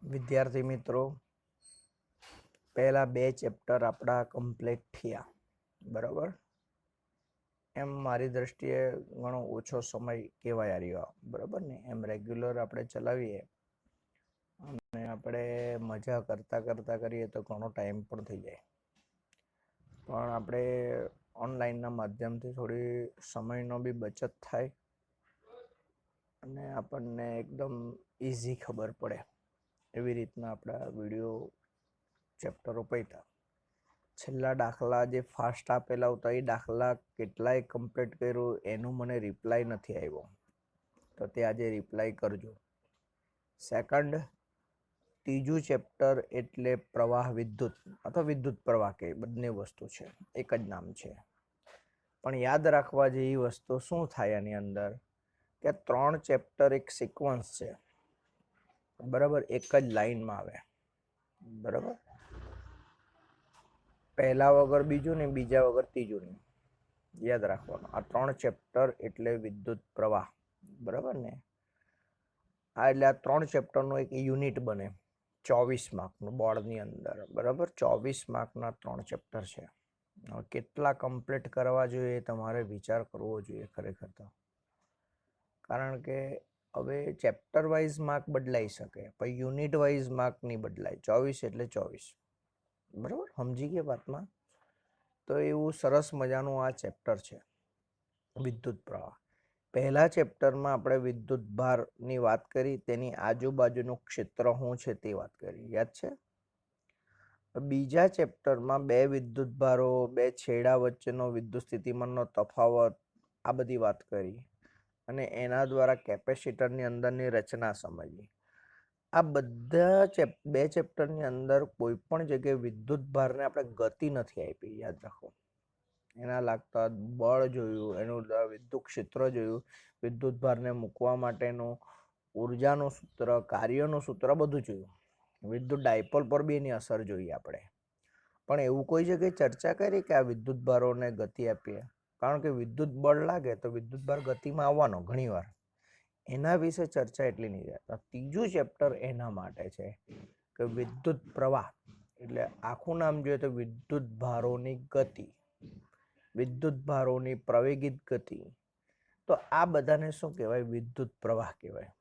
વિદ્યાર્થી મિત્રો, પહેલા 2 ચેપ્ટર આપણા કમ્પ્લીટ થયા, બરાબર. એમ મારી દ્રષ્ટિએ ઘણો ઓછો સમય કહેવાય રહ્યો, બરાબર ને. એમ રેગ્યુલર આપણે ચલાવીએ અને આપણે મજા કરતાં કરતાં કરીએ તો ઘણો ટાઈમ પણ થઈ જાય, પણ આપણે ઓનલાઈનના માધ્યમથી થોડી સમયનો બી બચત થાય અને આપણને એકદમ ઇઝી ખબર પડે એવી રીતના આપણા વિડીયો ચેપ્ટરો પૈતા. છેલ્લા દાખલા જે ફાસ્ટ આપેલા હતા એ દાખલા કેટલાય કમ્પ્લીટ કર્યું એનું મને રિપ્લાય નથી આવ્યો, તો તે આજે રિપ્લાય કરજો. સેકન્ડ, ત્રીજું ચેપ્ટર એટલે પ્રવાહ વિદ્યુત અથવા વિદ્યુત પ્રવાહ, કે બંને વસ્તુ છે, એક જ નામ છે. પણ યાદ રાખવા જેવી વસ્તુ શું થાય આની અંદર કે 3 ચેપ્ટર એક સિક્વન્સ છે, બરાબર, એક જ લાઈનમાં આવે, બરાબર. પહેલા વગર બીજું ને બીજા વગર ત્રીજું નહીં, યાદ રાખવાનું. આ 3 ચેપ્ટર એટલે વિદ્યુત પ્રવાહ, બરાબર ને. આ એટલે આ 3 ચેપ્ટરનું એક યુનિટ બને 24 માર્કનું બોર્ડની અંદર, બરાબર. 24 માર્કના 3 ચેપ્ટર છે. કેટલા કમ્પ્લીટ કરવા જોઈએ તમારે વિચાર કરવો જોઈએ ખરેખર તો, કારણ કે હવે ચેપ્ટર વાઇઝ માર્ક બદલાઈ શકે પણ યુનિટ વાઇઝ માર્ક નહીં બદલાય. 24 એટલે 24, બરાબર, સમજી ગયા વાતમાં. તો એવું સરસ મજાનું આ ચેપ્ટર છે વિદ્યુત પ્રવાહ. પહેલા ચેપ્ટરમાં આપણે વિદ્યુત ભારની વાત કરી, તેની આજુબાજુનું ક્ષેત્ર શું છે તે વાત કરી, યાદ છે. બીજા ચેપ્ટરમાં 2 વિદ્યુત ભારો, 2 છેડા વચ્ચેનો વિદ્યુત સ્થિતિમાનનો તફાવત, આ બધી વાત કરી અને એના દ્વારા કેપેસિટરની અંદરની રચના સમજી. આ બધા 2 ચેપ્ટરની અંદર કોઈ પણ જગ્યાએ વિદ્યુત ભારને આપણે ગતિ નથી આપી, યાદ રાખો. એના લાગતા બળ જોયું, એનું વિદ્યુત ક્ષેત્ર જોયું, વિદ્યુત ભારને મૂકવા માટેનું ઉર્જાનું સૂત્ર, કાર્યનું સૂત્ર, બધું જોયું. વિદ્યુત ડાયપોલ પર બી એની અસર જોઈએ આપણે. પણ એવું કોઈ જગ્યાએ ચર્ચા કરી કે આ વિદ્યુત ભારોને ગતિ આપીએ, કારણ કે વિદ્યુત બળ લાગે તો વિદ્યુત ભાર ગતિમાં આવવાનો ઘણીવાર. એના વિશે ચર્ચા એટલી નહીં થાય. ત્રીજું ચેપ્ટર એના માટે છે કે વિદ્યુત પ્રવાહ એટલે આખું નામ જોઈએ તો વિદ્યુત ભારોની ગતિ, વિદ્યુત ભારોની પ્રવેગિત ગતિ. તો આ બધાને શું કહેવાય? વિદ્યુત પ્રવાહ કહેવાય.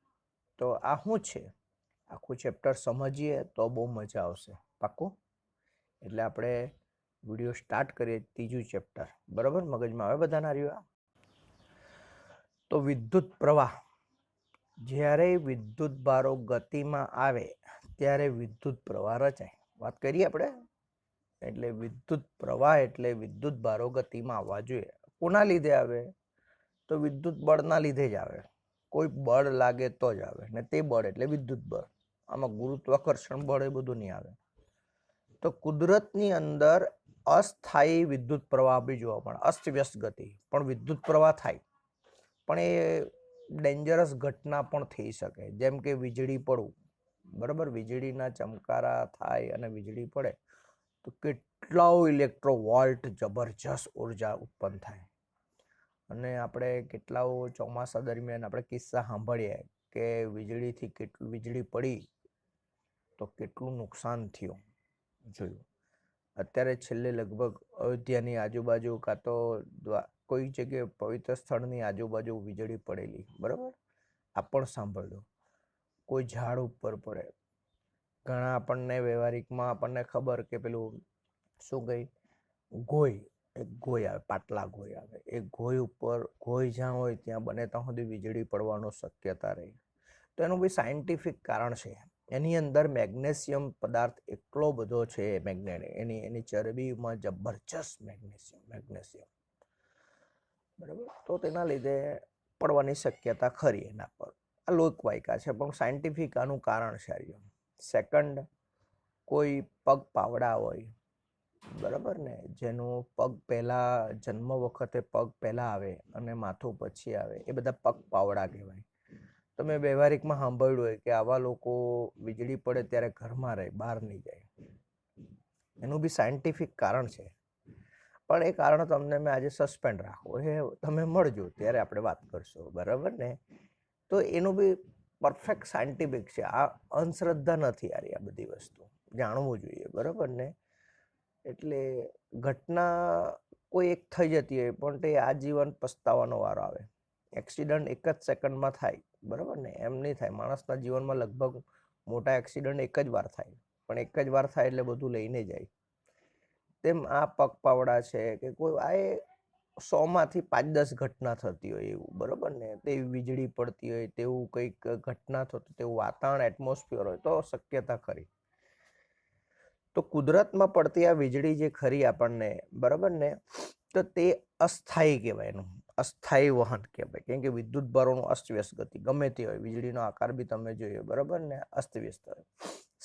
તો આ શું છે? આખું ચેપ્ટર સમજીએ તો બહુ મજા આવશે, પાક્કું. એટલે આપણે વિડીયો સ્ટાર્ટ કરીએ. ત્રીજું ચેપ્ટર, બરાબર, મગજમાં આવે બધાના રહ્યું. તો વિદ્યુત પ્રવાહ, જ્યારે વિદ્યુત ભારો ગતિમાં આવે ત્યારે વિદ્યુત પ્રવાહ રચાય. વાત કરીએ આપણે. એટલે વિદ્યુત પ્રવાહ એટલે વિદ્યુત ભારો ગતિમાં આવવા જોઈએ. કોના લીધે આવે? તો વિદ્યુત બળના લીધે જ આવે. કોઈ બળ લાગે તો જ આવે ને તે બળ એટલે વિદ્યુત બળ. આમાં ગુરુત્વાકર્ષણ બળ એ બધું નહીં આવે. તો કુદરતની અંદર અસ્થાયી વિદ્યુત પ્રવાહ બી જોવા મળે, અસ્તવ્યસ્ત ગતિ, પણ વિદ્યુત પ્રવાહ થાય. પણ એ ડેન્જરસ ઘટના પણ થઈ શકે, જેમ કે વીજળી પડવું, બરાબર. વીજળીના ચમકારા થાય અને વીજળી પડે તો કેટલા ઇલેક્ટ્રોવોલ્ટ જબરજસ્ત ઉર્જા ઉત્પન્ન થાય. અને આપણે કેટલાઓ ચોમાસા દરમિયાન આપણે કિસ્સા સાંભળીએ કે વીજળીથી વીજળી પડી તો કેટલું નુકસાન થયું, જોયું. અત્યારે છેલ્લે લગભગ અયોધ્યાની આજુબાજુ કાં તો કોઈ જગ્યાએ પવિત્ર સ્થળની આજુબાજુ વીજળી પડેલી, બરાબર. આ પણ સાંભળ્યું. કોઈ ઝાડ ઉપર પડે. ઘણા આપણને વ્યવહારિકમાં આપણને ખબર કે પેલું શું કહી, ગોય, એક ગોય આવે, પાટલા ગોય આવે. એ ગોય ઉપર, ગોય જ્યાં હોય ત્યાં બને ત્યાં સુધી વીજળી પડવાનો શક્યતા રહી. તો એનું બી સાયન્ટિફિક કારણ છે. એની અંદર મેગ્નેશિયમ પદાર્થ એટલો બધો છે, એની ચરબીમાં જબરજસ્ત મેગ્નેશિયમ, બરાબર. તો તેના લીધે પડવાની શક્યતા ખરી એના પર. આ લોકવાયકા છે પણ સાયન્ટિફિક આનું કારણ છે. સેકન્ડ, કોઈ પગ પાવડા હોય, બરાબર ને, જેનું પગ પહેલાં જન્મ વખતે પગ પહેલાં આવે અને માથું પછી આવે, એ બધા પગ પાવડા કહેવાય. તમે વ્યવહારિકમાં સાંભળ્યું હોય કે આવા લોકો વીજળી પડે ત્યારે ઘરમાં રહે, બહાર નહીં જાય. એનું બી સાયન્ટિફિક કારણ છે. પણ એ કારણ તમને મેં આજે સસ્પેન્ડ રાખો, એ તમે મળજો ત્યારે આપણે વાત કરશો, બરાબર ને. તો એનું બી પરફેક્ટ સાયન્ટિફિક છે, આ અંધશ્રદ્ધા નથી યાર, આ બધી વસ્તુ જાણવું જોઈએ, બરાબર ને. એટલે ઘટના કોઈ એક થઈ જતી હોય પણ તે આજીવન પસ્તાવાનો વારો આવે. એક્સિડન્ટ એક જ સેકન્ડમાં થાય, બરાબર ને, એમ નહીં થાય. માણસના જીવનમાં લગભગ મોટા એક્સિડન્ટ એક જ વાર થાય, પણ એક જ વાર થાય એટલે બધું લઈને જાય. તેમ આ પગપાવડા છે કે કોઈ આ 100માંથી 5-10 ઘટના થતી હોય એવું, બરાબર ને, તેવી વીજળી પડતી હોય, તેવું કંઈક ઘટના થતું, તેવું વાતાવરણ એટમોસ્ફિયર હોય તો શક્યતા ખરી. તો કુદરતમાં પડતી આ વીજળી જે ખરી આપણને, બરાબર ને, તો તે અસ્થાયી કહેવાય, એનું અસ્થાયી વહન કહેવાય. કેમ કે વિદ્યુત ભારોનું અસ્તવ્યસ્ત ગતિ ગમે તે હોય, વીજળીનો આકાર બી તમે જોયો, બરાબર ને, અસ્તવ્યસ્ત હોય.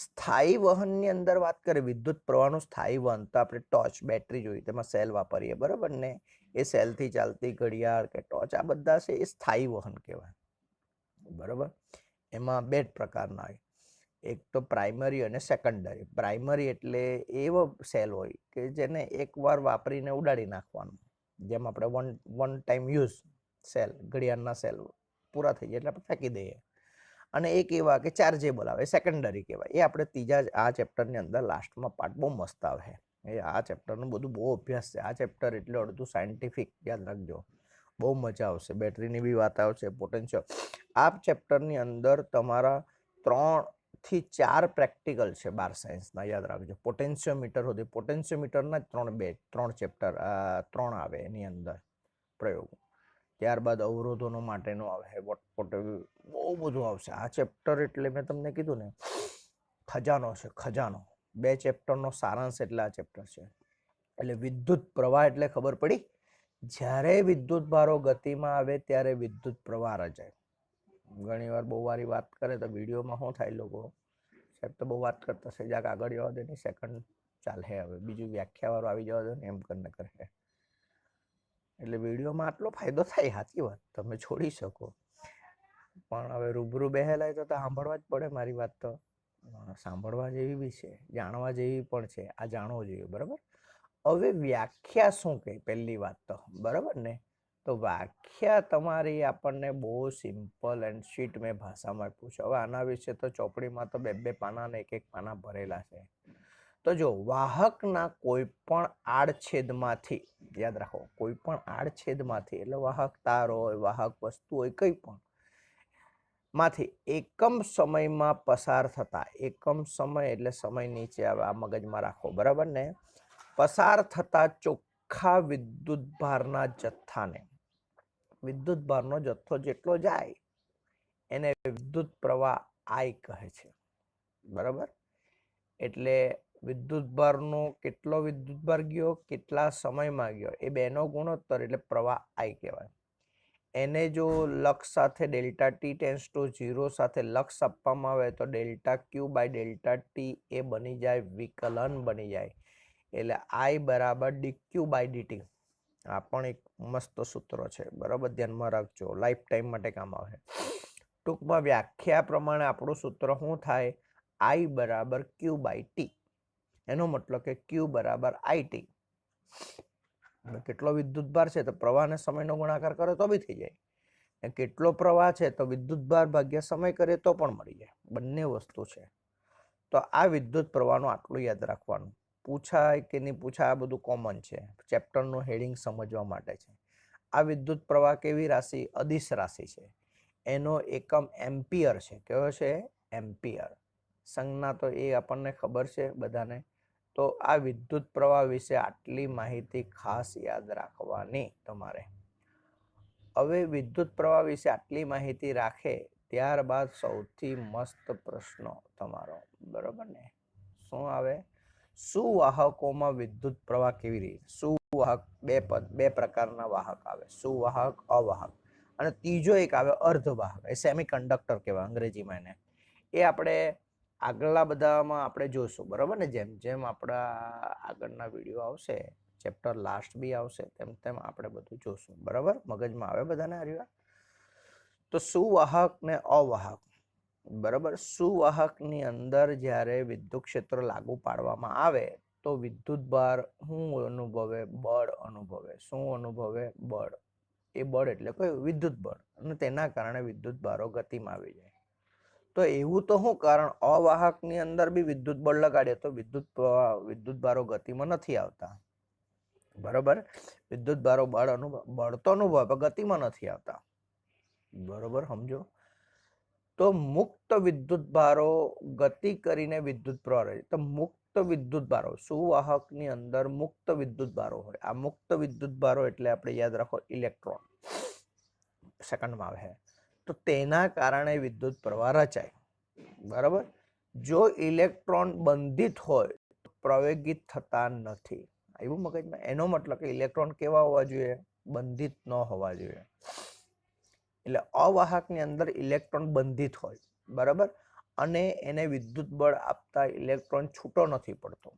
સ્થાયી વહનની અંદર વાત કરીએ વિદ્યુત પ્રવાહનું સ્થાયી વહન, તો આપણે ટોર્ચ, બેટરી જોઈ, તેમાં સેલ વાપરીએ, બરાબર ને. એ સેલથી ચાલતી ઘડિયાળ કે ટોર્ચ, આ બધા છે એ સ્થાયી વહન કહેવાય, બરાબર. એમાં 2 પ્રકારના હોય, એક તો પ્રાઇમરી અને સેકન્ડરી. પ્રાઇમરી એટલે એવો સેલ હોય કે જેને એકવાર વાપરીને ઉડાડી નાખવાનું, જેમ આપણે વન ટાઈમ યુઝ સેલ, ઘડિયાળના સેલ પૂરા થઈ જાય એટલે આપણે ફેંકી દઈએ. અને એક એવા કે ચાર્જેબલ આવે, સેકન્ડરી કહેવાય. એ આપણે ત્રીજા આ ચેપ્ટરની અંદર લાસ્ટમાં પાર્ટ બહુ મસ્ત આવે. એ આ ચેપ્ટરનું બધું બહુ અભ્યાસ છે. આ ચેપ્ટર એટલે અડધું સાયન્ટિફિક, યાદ રાખજો, બહુ મજા આવશે. બેટરીની બી વાત આવશે, પોટેન્શિયલ. આ ચેપ્ટરની અંદર તમારા 3 થી 4 પ્રેક્ટિકલ છે 12 સાયન્સના, યાદ રાખજો. પોટેન્શિયોમીટર સુધી, પોટેન્શિયોમીટરના જ 3 ચેપ્ટર 3 આવે એની અંદર પ્રયોગો. ત્યારબાદ અવરોધોનો માટેનો આવે, બહુ બધું આવશે. આ ચેપ્ટર એટલે મેં તમને કીધું ને, ખજાનો છે, ખજાનો. 2 ચેપ્ટરનો સારાંશ એટલે આ ચેપ્ટર છે. એટલે વિદ્યુત પ્રવાહ એટલે ખબર પડી, જ્યારે વિદ્યુત ભારો ગતિમાં આવે ત્યારે વિદ્યુત પ્રવાહ રચાય. ઘણી વાર બહુ વારી વાત કરે તો વિડીયોમાં શું થાય, લોકો સાહેબ તો બહુ વાત કરતા છે, જાક આગળ જવા દે, ની સેકન્ડ ચાલે, હવે બીજું વ્યાખ્યાવાળું આવી જવા દે ને, એમ કરીને કરે. એટલે વિડીયોમાં આટલો ફાયદો થાય, સાચી વાત, તમે છોડી શકો, પણ હવે રૂબરૂ બેહેલાય તો સાંભળવા જ પડે. મારી વાત તો સાંભળવા જેવી બી છે, જાણવા જેવી પણ છે. આ જાણવું જોઈએ, બરાબર. હવે વ્યાખ્યા શું કહે, પહેલી વાત તો, બરાબર ને. તો વ્યાખ્યા તમારી આપણને બહુ સિમ્પલ એન્ડ સ્વીટ મેં ભાષામાં પૂછો. હવે આના વિશે તો ચોપડીમાં તો 2 પાના ને 1 પાના ભરેલા છે. તો જો વાહકના કોઈ પણ આડછેદમાંથી, યાદ રાખો, કોઈ પણ આડછેદમાંથી, એટલે વાહક તાર હોય, વાહક વસ્તુ હોય, કંઈ પણ માંથી એકમ સમયમાં પસાર થતા, એકમ સમય એટલે સમય નીચે આવે, આ મગજમાં રાખો, બરાબર ને. પસાર થતા ચોખ્ખા વિદ્યુત ભારના જથ્થાને, વિદ્યુત ભારનો જથ્થો જેટલો જાય એને વિદ્યુત પ્રવાહ I કહે છે, બરાબર. એટલે વિદ્યુત ભારનો કેટલો વિદ્યુત ભાર ગયો, કેટલા સમયમાં ગયો, એ બેનો ગુણોત્તર એટલે પ્રવાહ I કહેવાય. એને જો લક્ષ સાથે ડેલ્ટા ટી ટેન્સ ટુ 0 સાથે લક્ષ આપવામાં આવે તો delta Q by delta T એ બની જાય વિકલન બની જાય. એટલે I બરાબર dq બાય dt. આ પણ એક મસ્ત સૂત્ર છે, બરાબર, ધ્યાનમાં રાખજો, લાઈફ ટાઈમ માટે કામ આવે. ટૂંકમાં વ્યાખ્યા પ્રમાણે આપણું સૂત્ર શું થાય, I બરાબર ક્યુ બાય ટી. એનો મતલબ કે ક્યુ બરાબર IT. કેટલો વિદ્યુત ભાર છે તો પ્રવાહને સમયનો ગુણાકાર કરે તો બી થઈ જાય. કેટલો પ્રવાહ છે તો વિદ્યુત ભાર ભાગ્યા સમય કરે તો પણ મળી જાય. બંને વસ્તુ છે. તો આ વિદ્યુત પ્રવાહનું આટલું યાદ રાખવાનું. પૂછાય કે નહીં પૂછાય, આ બધું કોમન છે, ચેપ્ટરનું હેડિંગ સમજવા માટે છે. આ વિદ્યુત પ્રવાહ કેવી રાશિ, અદિશ રાશિ છે. એનો એકમ એમ્પિયર છે. કયો છે, એમ્પિયર. સંજ્ઞા તો એ આપણને ખબર છે બધાને. તો આ વિદ્યુત પ્રવાહ વિશે આટલી માહિતી ખાસ યાદ રાખવાની તમારે. હવે વિદ્યુત પ્રવાહ વિશે આટલી માહિતી રાખે ત્યારબાદ સૌથી મસ્ત પ્રશ્ન તમારો, બરોબર ને, શું આવે, સુવાહકોમાં વિદ્યુત પ્રવાહ કેવી રીતે. સુવાહક બે પ્રકારના વાહક આવે, સુવાહક, અવાહક, અને ત્રીજો એક આવે અર્ધવાહક, એ સેમી કંડક્ટર કહેવાય અંગ્રેજીમાં એને. એ આપણે આગળના બધામાં આપણે જોઈશું, બરાબર ને. જેમ જેમ આપણા આગળના વિડીયો આવશે, ચેપ્ટર લાસ્ટ બી આવશે, તેમ તેમ આપણે બધું જોઈશું, બરાબર. મગજમાં આવે બધાને આ. તો સુવાહક ને અવાહક, બરાબર. સુવાહકની અંદર જ્યારે વિદ્યુત ક્ષેત્ર લાગુ પાડવામાં આવે તો વિદ્યુત ભાર શું અનુભવે, બળ અનુભવે. શું અનુભવે, બળ. એ બળ એટલે કયું, વિદ્યુત બળ. અને તેના કારણે વિદ્યુત ભારો ગતિમાં આવી જાય. તો એવું તો શું કારણ, અવાહકની અંદર બી વિદ્યુત બળ લગાડીએ તો વિદ્યુત ભારો ગતિમાં નથી આવતા, બરોબર. વિદ્યુત ભારો બળ તો અનુભવ પણ ગતિમાં નથી આવતા, બરોબર સમજો. તો મુક્ત વિદ્યુત ભારો ગતિ કરીને વિદ્યુત પ્રવાહ રહે. તો મુક્ત વિદ્યુત ભારો, સુવાહકની અંદર મુક્ત વિદ્યુત ભારો હોય. આ મુક્ત વિદ્યુત ભારો એટલે આપણે યાદ રાખો ઇલેક્ટ્રોન સેકન્ડમાં આવે. તો તેના કારણે વિદ્યુત પ્રવાહ રચાય, બરાબર. જો ઇલેક્ટ્રોન બંધિત હોય તો પ્રવેગિત થતા નથી. એવું મગજમાં, એનો મતલબ કે ઇલેક્ટ્રોન કેવા હોવા જોઈએ, બંધિત ન હોવા જોઈએ. એટલે અવાહકની અંદર ઇલેક્ટ્રોન બંધિત હોય, બરાબર, અને એને વિદ્યુત બળ આપતા ઇલેક્ટ્રોન છૂટો નથી પડતો,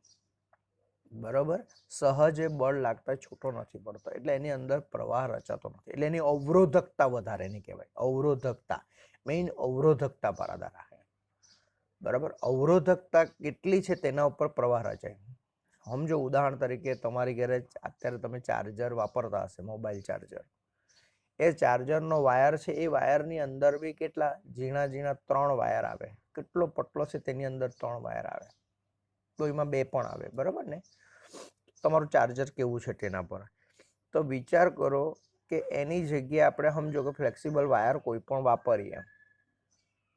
બરાબર. સહજે બળ લાગતા છૂટો નથી પડતો, એટલે એની અંદર પ્રવાહ રચાતો નથી. એટલે એની અવરોધકતા વધારે એની કહેવાય. અવરોધકતા મેઇન અવરોધકતા પર આધાર રાખે, બરાબર. અવરોધકતા કેટલી છે તેના ઉપર પ્રવાહ રચાય. સમજો ઉદાહરણ તરીકે તમારી ઘરે અત્યારે તમે ચાર્જર વાપરતા હશે, મોબાઈલ ચાર્જર. એ ચાર્જરનો વાયર છે, એ વાયરની અંદર બી કેટલા ઝીણા ઝીણા 3 વાયર આવે. કેટલો પટલો છે તેની અંદર 3 વાયર આવે, તો એમાં 2 પણ આવે, બરાબર ને. તમારું ચાર્જર કેવું છે તેના પર. તો વિચાર કરો કે એની જગ્યાએ આપણે સમજો કે ફ્લેક્સિબલ વાયર કોઈ પણ વાપરીએ,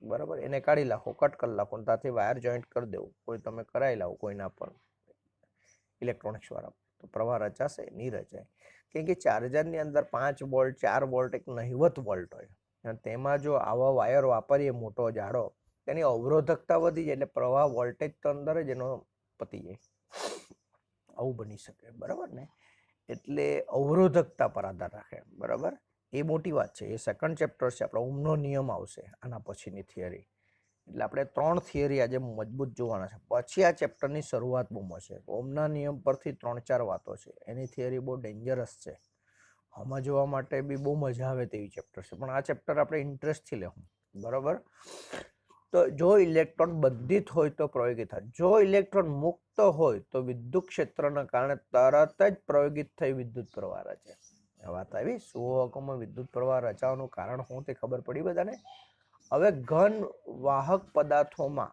બરાબર. એને કાઢી નાખો, કટ કરી નાખો, ત્યાંથી વાયર જોઈન્ટ કરી દેવું, કોઈ તમે કરાવી લાવો કોઈના પર ઇલેક્ટ્રોનિક્સ વાળા, તો પ્રવાહ રચાશે નહીં? રચાય. કેમ કે ચાર્જરની અંદર 5 વોલ્ટ 4 વોલ્ટ એક નહિવત વોલ્ટ હોય, અને તેમાં જો આવા વાયર વાપરીએ મોટો જાડો, તેની અવરોધકતા વધી જાય, એટલે પ્રવાહ વોલ્ટેજ તો અંદર જ એનો પતી જાય. આવું બની શકે, બરાબર ને. એટલે અવરોધકતા પર આધાર રાખે, બરાબર. એ મોટી વાત છે. એ સેકન્ડ ચેપ્ટર છે આપણો. ઓહમનો નિયમ આવશે આના પછીની થિયરી. એટલે આપણે 3 થિયરી આજે મજબૂત જોવાના છે. પછી આ ચેપ્ટરની શરૂઆત બહુ મસ્ત છે. ઓહમના નિયમ પરથી 3-4 વાતો છે. એની થિયરી બહુ ડેન્જરસ છે, સમજવા માટે બી બહુ મજા આવે તેવી ચેપ્ટર છે. પણ આ ચેપ્ટર આપણે ઇન્ટરેસ્ટથી લેવું, બરાબર. તો જો ઇલેક્ટ્રોન બંધિત હોય તો પ્રવેગિત થાય. જો ઇલેક્ટ્રોન મુક્ત હોય તો વિદ્યુત ક્ષેત્રના કારણે તરત જ પ્રવેગિત થઈ વિદ્યુત પ્રવાહ રચે. વાત આવી. સુવાહકોમાં વિદ્યુત પ્રવાહ રચાવાનું કારણ શું તે ખબર પડી બધાને. હવે ઘન વાહક પદાર્થોમાં,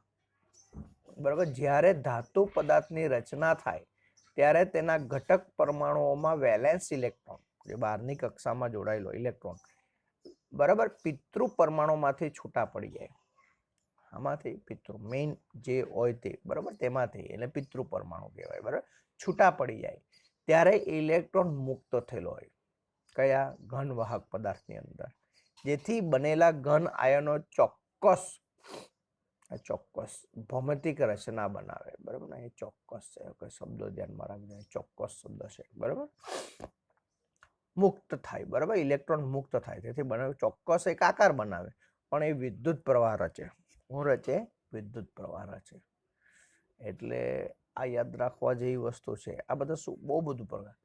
બરાબર, જ્યારે ધાતુ પદાર્થની રચના થાય ત્યારે તેના ઘટક પરમાણુઓમાં વેલેન્સ ઇલેક્ટ્રોન, જે બહારની કક્ષામાં જોડાયેલો ઇલેક્ટ્રોન, બરાબર, પિતૃ પરમાણુમાંથી છૂટા પડી જાય. આમાંથી પિતૃ મેઇન જે હોય તે, બરાબર, તેમાંથી, એટલે પિતૃ પરમાણુ કહેવાય, બરાબર. છૂટા પડી જાય ત્યારે ઇલેક્ટ્રોન મુક્ત થયેલો હોય. કયા? ઘન વાહક પદાર્થની અંદર. જેથી બનેલા ઘન આયનો ચોક્કસ ભૌમિતિક રચના બનાવે, બરાબર ને. એ ચોક્કસ છે, કોઈ શબ્દો ધ્યાનમાં રાખજો, ચોક્કસ શબ્દ છે, બરાબર. મુક્ત થાય, બરાબર. ઇલેક્ટ્રોન મુક્ત થાય, તેથી બનાવે ચોક્કસ એક આકાર બનાવે, પણ એ વિદ્યુત પ્રવાહ રચે. શું રચે? વિદ્યુત પ્રવાહ રચે. એટલે આ યાદ રાખવા જેવી વસ્તુ છે. આ બધા શું બહુ બધું પ્રકાર.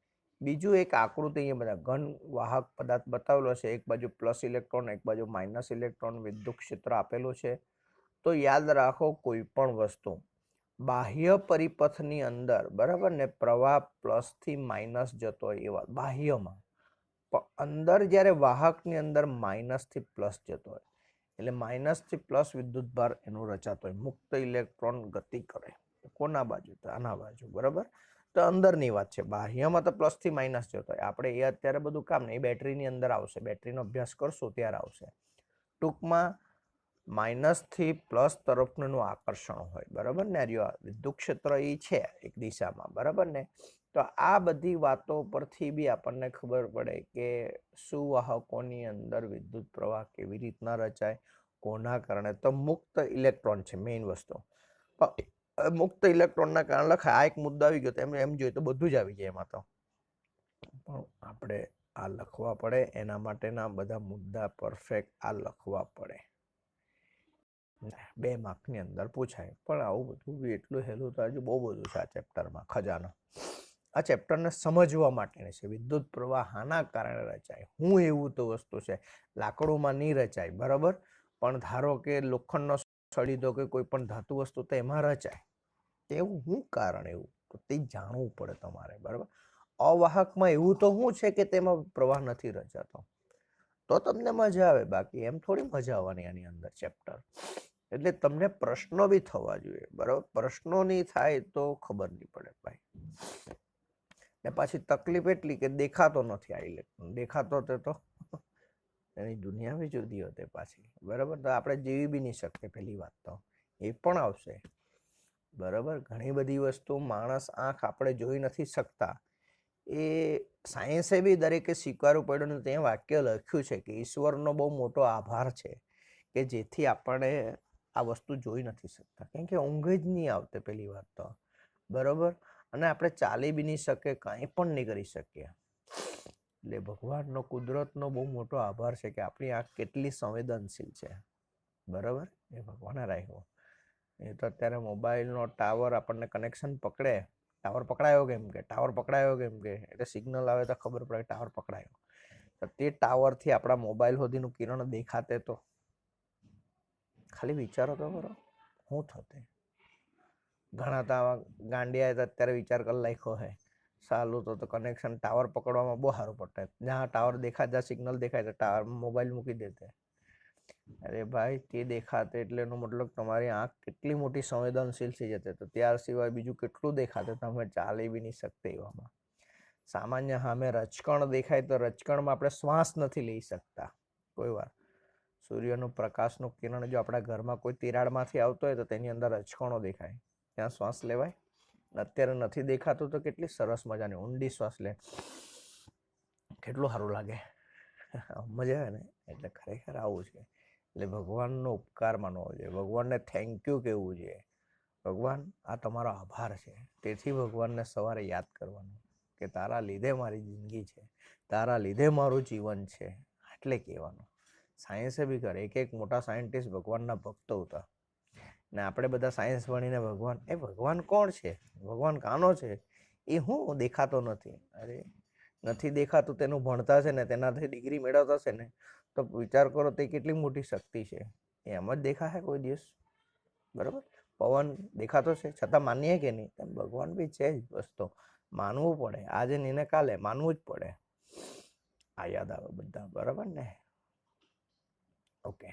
બીજું એક આકૃતિ અહીંયા બધા ઘન વાહક પદાર્થ બતાવેલો છે. એક બાજુ પ્લસ ઇલેક્ટ્રોન, એક બાજુ માઇનસ ઇલેક્ટ્રોન, વિદ્યુત ક્ષેત્ર આપેલું છે. તો યાદ રાખો, કોઈ પણ વસ્તુ બાહ્ય પરિપથની અંદર, બરાબર ને, પ્રવાહ પ્લસથી માઇનસ જતો હોય એવા બાહ્યમાં, અંદર જ્યારે વાહકની અંદર માઇનસથી પ્લસ જતો હોય, એટલે માઇનસથી પ્લસ વિદ્યુત ભાર એનો રચાતો હોય. મુક્ત ઇલેક્ટ્રોન ગતિ કરે કોના બાજુ? તો આના બાજુ, બરાબર. તો અંદરની વાત છે. બાહ્યમાં તો પ્લસથી માઇનસ જતો હોય. આપણે એ અત્યારે બધું કામ નહીં, એ બેટરીની અંદર આવશે, બેટરીનો અભ્યાસ કરશું ત્યારે આવશે. ટૂંકમાં માઇનસથી પ્લસ તરફનું આકર્ષણ હોય, બરાબર ને. વિદ્યુત ક્ષેત્ર એ છે એક દિશામાં, બરાબર ને. તો આ બધી વાતો પરથી બી આપણને ખબર પડે કે સુવાહકોની અંદર વિદ્યુત પ્રવાહ કેવી રીતના રચાય, કોના કારણે. તો મુક્ત ઇલેક્ટ્રોન છે મેઇન વસ્તુ. મુક્ત ઇલેક્ટ્રોનના કારણે લખાય. આ એક મુદ્દો આવી ગયો, એમ જોઈએ તો બધું જ આવી જાય એમાં. તો પણ આપણે આ લખવા પડે, એના માટેના બધા મુદ્દા પરફેક્ટ આ લખવા પડે. 2 માર્કની અંદર પૂછાય. પણ આવું બધું બી એટલું હેલું તો હજુ બહુ બધું છે આ ચેપ્ટરમાં. ખજાનો આ ચેપ્ટરને સમજવા માટેની છે. વિદ્યુત પ્રવાહ આના કારણે રચાય. હું એવું તો વસ્તુ છે, લાકડુંમાં નહીં રચાય, બરાબર, પણ ધારો કે લોખંડનો સળીદો કે કોઈ પણ ધાતુ વસ્તુ તો એમાં રચાય. એવું શું કારણ? એવું તો તે જાણવું પડે તમારે, બરાબર. અવાહકમાં એવું તો શું છે કે તેમાં પ્રવાહ નથી રચાતો, તો તમને મજા આવે. બાકી એમ થોડી મજા આવવાની આની અંદર ચેપ્ટર. એટલે તમને પ્રશ્નો બી થવા જોઈએ, બરાબર. પ્રશ્નો નહીં થાય તો ખબર નહીં પડે ભાઈ. ને પાછી તકલીફ એટલી કે દેખાતો નથી આ ઇલેક્ટ્રોન. દેખાતો તો એની દુનિયા બી જુદી હોતે પાછી, બરાબર. તો આપણે જીવી બી નહીં શકીએ. પહેલી વાત તો એ પણ આવશે, બરાબર. ઘણી બધી વસ્તુ માણસ આંખ આપણે જોઈ નથી શકતા, એ સાયન્સે બી દરેકે સ્વીકારવું પડ્યું. ને ત્યાં વાક્ય લખ્યું છે કે ઈશ્વરનો બહુ મોટો આભાર છે કે જેથી આપણે આ વસ્તુ જોઈ નથી શકતા, કેમ કે ઊંઘ જ નહીં આવતી પહેલી વાત તો, બરાબર. અને આપણે ચાલી બી નહીં શકીએ, કાંઈ પણ નહીં કરી શકીએ. એટલે ભગવાનનો, કુદરતનો બહુ મોટો આભાર છે કે આપણી આંખ કેટલી સંવેદનશીલ છે, બરાબર. એ ભગવાને રાખ્યો. એ તો અત્યારે મોબાઈલનો ટાવર આપણને કનેક્શન પકડે, ટાવર પકડાયો કેમ કે, ટાવર પકડાયો કેમ કે, એટલે સિગ્નલ આવે તો ખબર પડે ટાવર પકડાયો. તો તે ટાવરથી આપણા મોબાઈલ સુધીનું કિરણ દેખાતે તો ખાલી વિચારો તો કરો શું થતે. ઘણા તો આવા ગાંડિયા તો અત્યારે વિચાર કરી નાખ્યો હે, સારું તો કનેક્શન ટાવર પકડવામાં બહુ સારું પડે. જ્યાં ટાવર દેખાય, જ્યાં સિગ્નલ દેખાય તો ટાવર મોબાઈલ મૂકી દેતે. અરે ભાઈ, તે દેખાતે એટલે એનો મતલબ તમારી આંખ કેટલી મોટી સંવેદનશીલ થઈ જતી. તો ત્યાર સિવાય બીજું કેટલું દેખાતે, તમે ચાલી બી નહીં શકતે એવામાં. સામાન્ય સામે રચકણ દેખાય તો રચકણમાં આપણે શ્વાસ નથી લઈ શકતા કોઈ વાર. સૂર્યનું પ્રકાશનું કિરણ જો આપણા ઘરમાં કોઈ તિરાડમાંથી આવતો હોય તો તેની અંદર રચકણો દેખાય, ત્યાં શ્વાસ લેવાય. અત્યારે નથી દેખાતું તો કેટલી સરસ મજાની ઊંડી શ્વાસ લે, કેટલું સારું લાગે, મજા આવે ને. એટલે ખરેખર આવું છે. એટલે ભગવાનનો ઉપકાર માનવો જોઈએ, ભગવાનને થેન્ક યુ કહેવું જોઈએ. ભગવાન, આ તમારો આભાર છે. તેથી ભગવાનને સવારે યાદ કરવાનું કે તારા લીધે મારી જિંદગી છે, તારા લીધે મારું જીવન છે, એટલે કહેવાનું. સાયન્સે બી કરે, એક મોટા સાયન્ટિસ્ટ ભગવાનના ભક્તો હતા. ને આપણે બધા સાયન્સ ભણીને ભગવાન, એ ભગવાન કોણ છે, ભગવાન કાનો છે, એ હું દેખાતો નથી. અરે નથી દેખાતું તેનું ભણતા છે ને, તેનાથી ડિગ્રી મેળવતા છે ને, તો વિચાર કરો તે કેટલી મોટી શક્તિ છે. એમ જ દેખાશે કોઈ દિવસ, બરાબર. પવન દેખાતો છે છતાં માનીએ કે નહીં, તેમ ભગવાન બી છે જ વસ્તુ, માનવું પડે. આજે ને કાલે માનવું જ પડે. આ યાદ આવે બધા, બરાબર ને. ઓકે,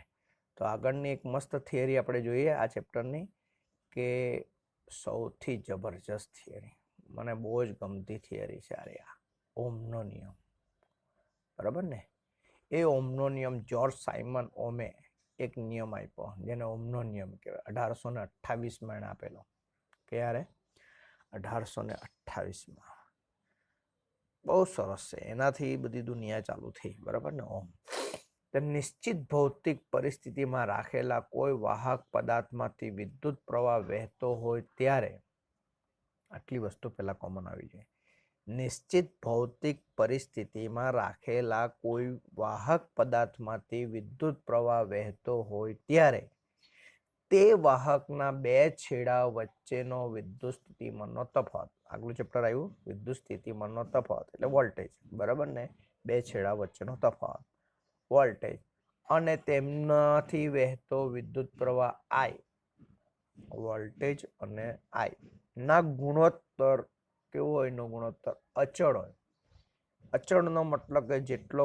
તો આગળની એક મસ્ત થિયરી આપણે જોઈએ આ ચેપ્ટરની, કે સૌથી જબરજસ્ત થિયરી, મને બહુ જ ગમતી થિયરી છે આ ઓમનો નિયમ, બરાબર ને. એ ઓમનો નિયમ જોર્જ સાયમન ઓમે એક નિયમ આપ્યો જેને ઓમનો નિયમ કહેવાય. 1828માં એને આપેલો. ક્યારે? 1828માં. બહુ સરસ છે. એનાથી બધી દુનિયા ચાલુ થઈ, બરાબર ને. ઓમ નિશ્ચિત ભૌતિક પરિસ્થિતિમાં રાખેલા કોઈ વાહક પદાર્થમાંથી વિદ્યુત પ્રવાહ વહેતો હોય ત્યારે, આટલી વસ્તુ પહેલા કોમન આવી જાય. નિશ્ચિત ભૌતિક પરિસ્થિતિમાં રાખેલા કોઈ વાહક પદાર્થમાંથી વિદ્યુત પ્રવાહ વહેતો હોય ત્યારે તે વાહકના બે છેડા વચ્ચેનો વિદ્યુત સ્થિતિમાનનો તફાવત. આગલું ચેપ્ટર આવ્યું વિદ્યુત સ્થિતિમાનનો તફાવત એટલે વોલ્ટેજ, બરાબર ને. બે છેડા વચ્ચેનો તફાવત વોલ્ટેજ, અને તેમનાથી વહેતો વિદ્યુત પ્રવાહ I, વોલ્ટેજ અને I ના ગુણોત્તર કેવો હોય? એનો ગુણોત્તર અચળ હોય. અચળનો મતલબ કે જેટલો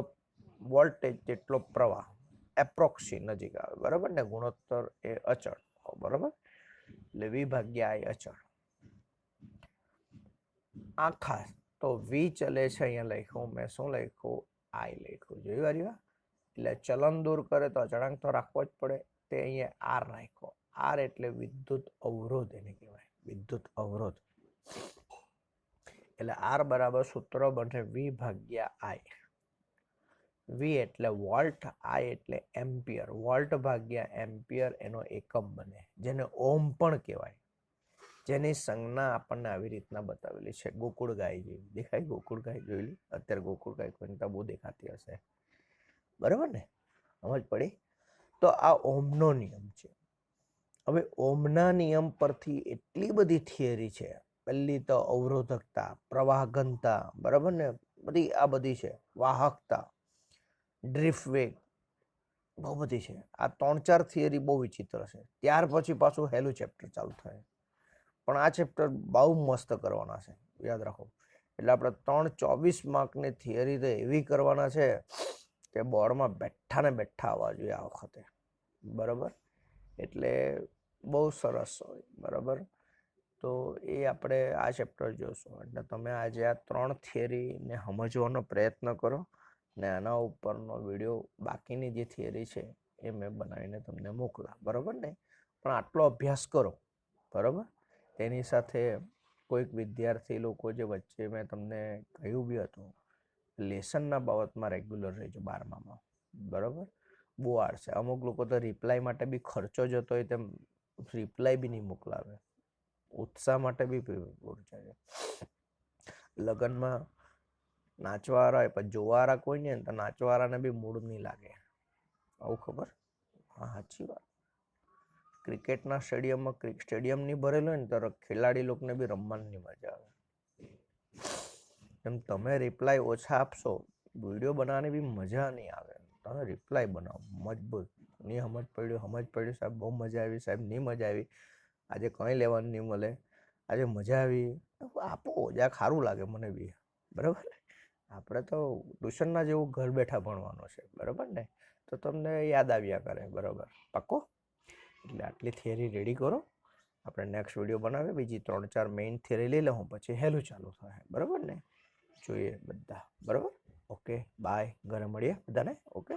વોલ્ટેજ તેટલો પ્રવાહ, એપ્રોક્સી નજીક આવે, બરાબર ને. ગુણોત્તર એ અચળ, બરાબર. એટલે V/I અચળ. આ ખાસ તો V ચલે છે, અહીંયા લખ્યું મેં, શું લખ્યું? I લખ્યું. જોઈ વાર્યું? એટલે ચલન દૂર કરે તો અચળાંક તો રાખવો જ પડે, તે અહીંયા R નાખ્યો. R એટલે વિદ્યુત અવરોધ એને કહેવાય, વિદ્યુત અવરોધ. એટલે R બરાબર સૂત્ર બને V/I. V એટલે વોલ્ટ, I એટલે એમ્પિયર. વોલ્ટ ભાગ્યા એમ્પિયર એનો એકમ બને, જેને ઓમ પણ કહેવાય, જેની સંજ્ઞા આપણને આવી રીતના બતાવેલી છે. ગોકુળ ગાય જેવી દેખાય. ગોકુળ ગાય જોયેલી? અત્યારે ગોકુળ ગાય કોઈને તો બહુ દેખાતી હશે, બરાબર ને. સમજ પડી? તો આ ઓમનો નિયમ છે. હવે ઓમના નિયમ પરથી એટલી બધી થિયરી છે. પહેલી તો અવરોધકતા, પ્રવાહ ઘનતા, બરાબર ને, બધી આ બધી છે. વાહકતા, ડ્રિફ્ટ વેગ, બહુ બધી છે. આ 3-4 થિયરી બહુ વિચિત્ર છે. ત્યાર પછી પાછું હેલું ચેપ્ટર ચાલુ થાય, પણ આ ચેપ્ટર બહુ મસ્ત કરવાના છે, યાદ રાખો. એટલે આપણે 3-24 માર્કની થિયરી તો એવી કરવાના છે કે બોર્ડમાં બેઠા ને બેઠા આવવા જોઈએ આ વખતે, બરાબર. એટલે બહુ સરસ હોય, બરાબર. તો એ આપણે આ ચેપ્ટર જોઈશું. એટલે તમે આજે આ 3 થિયરીને સમજવાનો પ્રયત્ન કરો ને આના ઉપરનો વિડીયો બાકીની જે થિયરી છે એ મેં બનાવીને તમને મોકલા, બરાબર ને. પણ આટલો અભ્યાસ કરો, બરાબર. તેની સાથે કોઈક વિદ્યાર્થી લોકો જે વચ્ચે મેં તમને કહ્યું બી હતું, લેસનના બાબતમાં રેગ્યુલર રહેજો 12મામાં, બરાબર. બહુ હાર્ડ છે. અમુક લોકો તો રિપ્લાય માટે બી ખર્ચો જતો હોય તેમ રિપ્લાય બી નહીં મોકલાવે. ઉત્સાહ માટે બી ઊર્જા છે. લગ્નમાં નાચવાવાળા હોય પણ જોવાવાળા કોઈ નહીં ને તો નાચવાવાળાને બી મૂડ નહીં લાગે, આવું ખબર? હા, સાચી વાત. ક્રિકેટના સ્ટેડિયમ નહીં ભરેલું હોય ને તો ખેલાડી લોકોને બી રમવાની મજા આવે. એમ તમે રિપ્લાય ઓછા આપશો, વિડીયો બનાવવાની બી મજા નહીં આવે. તમે રિપ્લાય બનાવો મજબૂત. નહીં સમજ પડ્યું સાહેબ, બહુ મજા આવી સાહેબ, નહીં મજા આવી, આજે કંઈ લેવાનું નહીં મળે, આજે મજા આવી, આપો જરાક સારું લાગે મને બી, બરાબર. આપણે તો ટ્યુશનના જેવું ઘર બેઠા ભણવાનું છે, બરાબર ને. તો તમને યાદ આવ્યા કરે, બરાબર. પાક્કો. એટલે આટલી થિયરી રેડી કરો. આપણે નેક્સ્ટ વિડીયો બનાવીએ, બીજી 3-4 મેઇન થિયરી લઈ લઉં, પછી હેલું ચાલુ થાય, બરાબર ને. જોઈએ બધા, બરાબર. Okay, bye. ઘરે મળીએ બધાને. ઓકે.